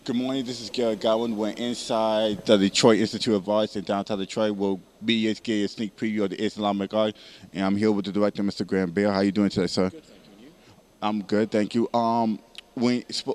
Good morning. This is Garrett Godwin. We're inside the Detroit Institute of Arts in downtown Detroit. We'll be getting a sneak preview of the Islamic art, and I'm here with the director, Mr. Graham Beal. How are you doing today, sir? Good, thank you. And you? I'm good, thank you.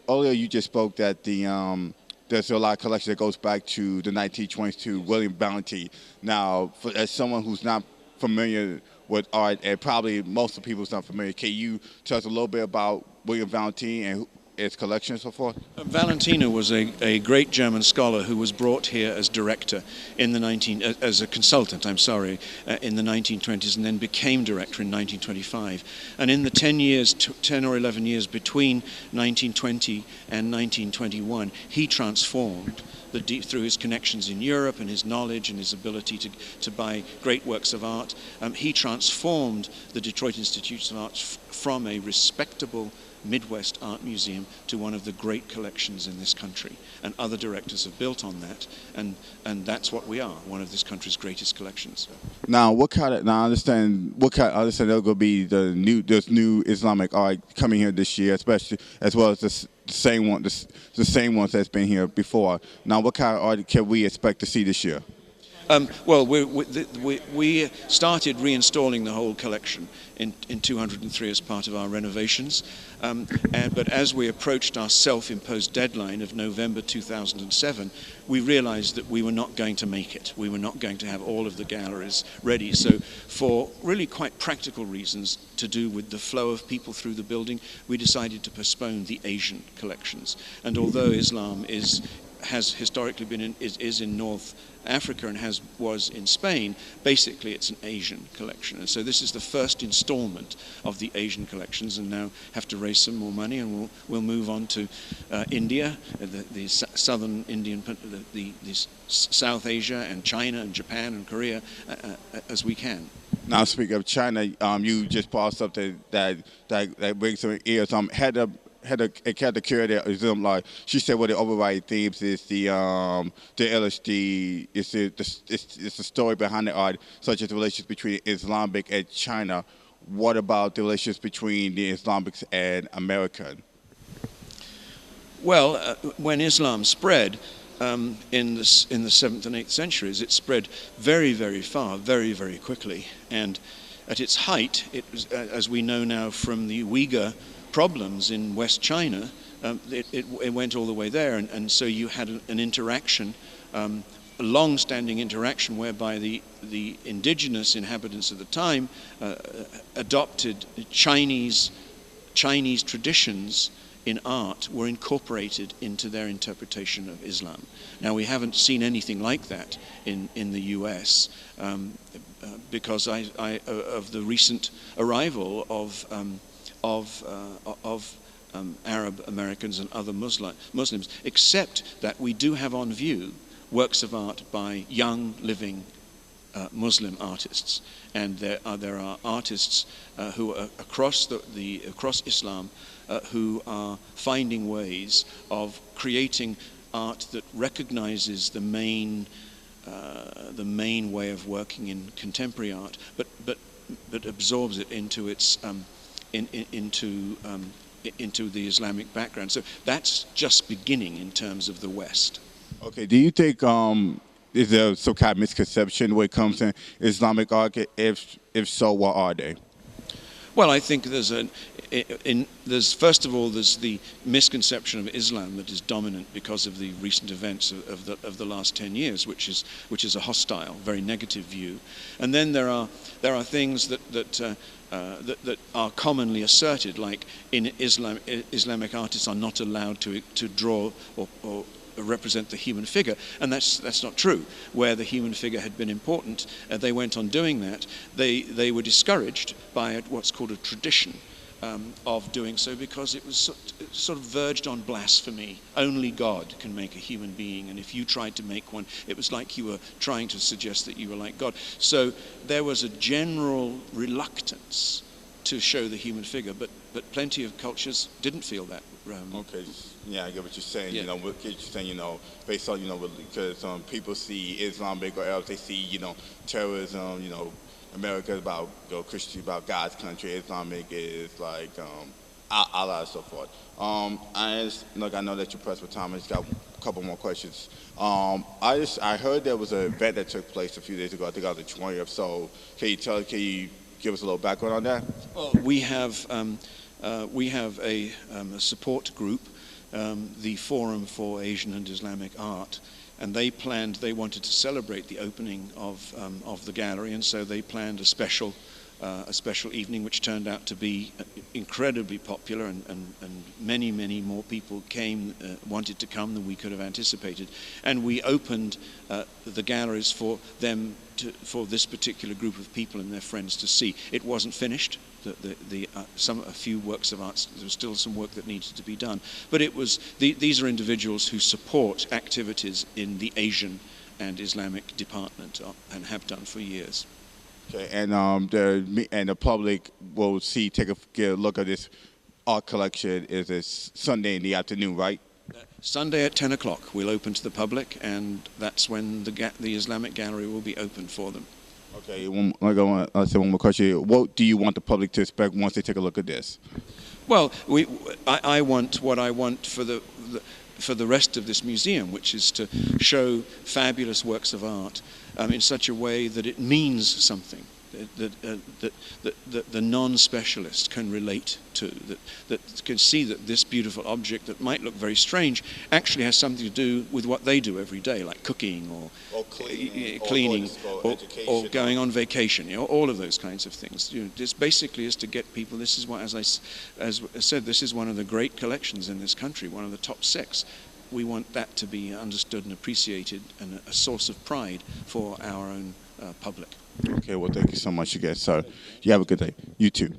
Earlier you just spoke that there's a lot of collection that goes back to the 1920s to William Valentine. Now, as someone who's not familiar with art, and probably most of the people's not familiar, can you tell us a little bit about William Valentine and its collection and so forth? Valentina was a great German scholar who was brought here as director in the as a consultant, in the 1920s, and then became director in 1925. And in the 10 or 11 years between 1920 and 1921, he transformed through his connections in Europe and his knowledge and his ability to buy great works of art. He transformed the Detroit Institute of Arts from a respectable Midwest art museum to one of the great collections in this country, and other directors have built on that, and that's what we are, one of this country's greatest collections. Now, I understand there's going to be there's new Islamic art coming here this year, especially as well as the same ones that's been here before. Now, what kind of art can we expect to see this year? Well, we started reinstalling the whole collection in 203 as part of our renovations, but as we approached our self-imposed deadline of November 2007, we realized that we were not going to make it. We were not going to have all of the galleries ready. So for really quite practical reasons to do with the flow of people through the building, we decided to postpone the Asian collections. And although Islam has historically been is in North Africa and was in Spain, basically it's an Asian collection. And so this is the first installment of the Asian collections, and now have to raise some more money, and we'll move on to India, the southern Indian, the South Asia and China and Japan and Korea as we can. Now, speaking of China, you just brought something that brings some ears. Had a curator, like she said, one of the overriding themes is the LSD. It's the story behind the art, such as the relationship between Islamic and China. What about the relations between the Islamics and American? Well, when Islam spread in the 7th and 8th centuries, it spread very, very far, very, very quickly. And at its height, it was, as we know now from the Uyghur problems in West China, it went all the way there, and so you had an interaction, a long-standing interaction, whereby the indigenous inhabitants of the time adopted Chinese traditions in art, were incorporated into their interpretation of Islam. Now, we haven't seen anything like that in the U.S. Because of the recent arrival of Arab Americans and other Muslims, except that we do have on view works of art by young, living Muslim artists, and there are artists who are across Islam who are finding ways of creating art that recognizes the main way of working in contemporary art, but absorbs it into its into the Islamic background. So that's just beginning in terms of the West. Okay, do you think is there some kind of misconception when it comes to Islamic art? If so, what are they? Well, I think there's first of all the misconception of Islam that is dominant because of the recent events of the last 10 years, which is a hostile, very negative view. And then there are things that are commonly asserted, like in Islam, Islamic artists are not allowed to draw or represent the human figure, and that's not true. Where the human figure had been important, they went on doing that. They were discouraged by what's called a tradition of doing so, because it was sort of verged on blasphemy. Only God can make a human being, and if you tried to make one, it was like you were trying to suggest that you were like God. So there was a general reluctance to show the human figure, but plenty of cultures didn't feel that. Okay, yeah, I get what you're saying. Yeah. What you're saying, based on, because people see Islamic or Arabs, they see, terrorism, America is about Christianity, about God's country. Islamic is like Allah and so forth. Look, I know that you're pressed for time. I just got a couple more questions. I heard there was an event that took place a few days ago. I think on the 20th. So can you give us a little background on that? Well, we have a support group, the Forum for Asian and Islamic Art, and they wanted to celebrate the opening of the gallery, and so they planned a special evening, which turned out to be incredibly popular, and many more people wanted to come than we could have anticipated. And we opened the galleries for them, for this particular group of people and their friends to see. It wasn't finished. A few works of art, there was still some work that needed to be done. But these are individuals who support activities in the Asian and Islamic department and have done for years. Okay, and the public will get a look at this art collection. Is this Sunday in the afternoon, right? Sunday at 10 o'clock we'll open to the public, and that's when the Islamic Gallery will be open for them. Okay, I'll say one more question. What do you want the public to expect once they take a look at this? Well, I want what I want for the rest of this museum, which is to show fabulous works of art in such a way that it means something, that the non-specialist can relate to, that can see that this beautiful object that might look very strange actually has something to do with what they do every day, like cooking or cleaning or going on vacation, all of those kinds of things. This basically is to get people. This is what, as I said, this is one of the great collections in this country, one of the top 6. We want that to be understood and appreciated, and a source of pride for our own public. Okay, well, thank you so much again, sir. You have a good day. You too.